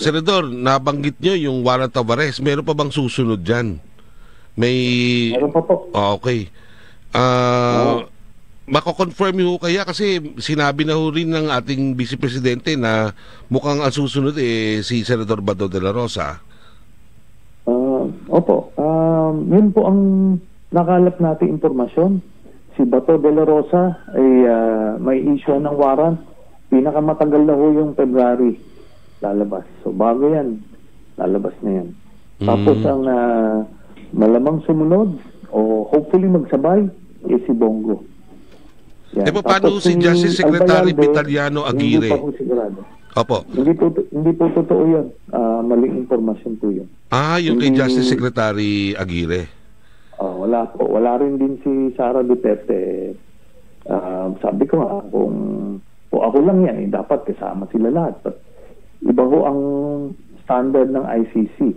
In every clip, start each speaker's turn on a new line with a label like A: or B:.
A: Senador, nabanggit nyo yung warrant of arrest. Meron pa bang susunod dyan? May...
B: Meron pa po.
A: Okay.
B: Oo.
A: Mako-confirm ho kaya kasi sinabi na ho rin ng ating Vice Presidente na mukhang ang susunod si Senador Bato de la Rosa.
B: Opo. Yun po ang nakalap natin impormasyon. Si Bato de la Rosa ay may issue ng warrant. Pinakamatagal na ho yung February lalabas. So bago yan, lalabas na yan. Tapos ang malamang sumunod o hopefully magsabay si Bongo. Yan.
A: Paano
B: Tapos
A: si Justice Secretary
B: Albayalde,
A: Vitaliano Aguirre?
B: Hindi pa po sigurado.
A: Opo.
B: Hindi po totoo yun. Maling informasyon po yun.
A: Yung kay Justice Secretary Aguirre.
B: Wala po. Wala rin din si Sara Duterte. Sabi ko nga, kung ako lang yan, dapat kasama sila lahat. But iba ho ang standard ng ICC.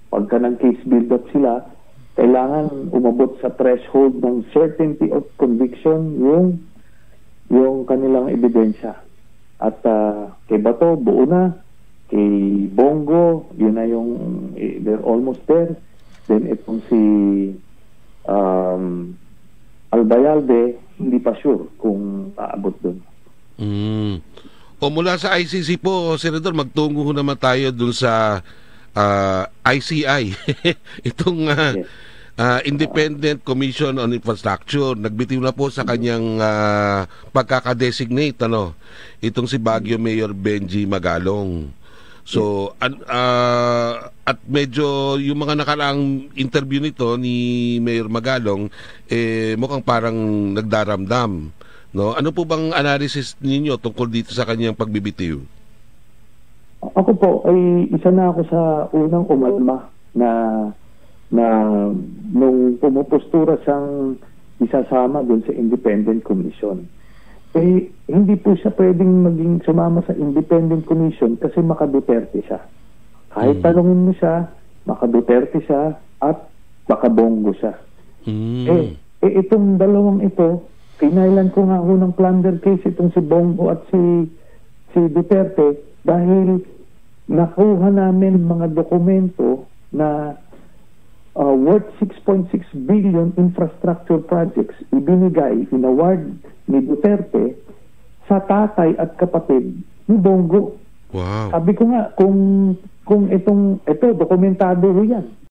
B: Pagka ng case build-up sila, kailangan umabot sa threshold ng certainty of conviction yung kanilang ebidensya. At kay Bato, buo na. Kay Bongo, yun na yung they're almost there. Then itong si Albayalde, hindi pa sure kung aabot dun.
A: O mula sa ICC po, Senador, magtungo ho naman tayo dun sa ICI. Itong
B: Yes.
A: Independent Commission on Infrastructure. Nagbitiw na po sa kanyang pagkakadesignate, itong si Baguio Mayor Benji Magalong. So, at medyo yung mga nakaraang interview nito ni Mayor Magalong, mukhang parang nagdaramdam. No? Ano po bang analysis ninyo tungkol dito sa kanyang pagbibitiw?
B: Ako po, ay isa na ako sa unang umalma na nung pumupostura siyang isasama doon sa Independent Commission. Hindi po siya pwedeng maging sumama sa Independent Commission kasi maka-Duterte siya. Kahit tanungin mo siya, maka-Duterte siya at maka-Bongo siya. Itong dalawang ito, kinailan ko nga ng plunder case itong si Bongo at si Duterte dahil nakuha namin mga dokumento na worth 6.6 billion infrastructure projects ibinigay, inaward ni Duterte sa tatay at kapatid ni Bongo.
A: Wow.
B: Sabi ko nga, kung ito dokumentado ho yan.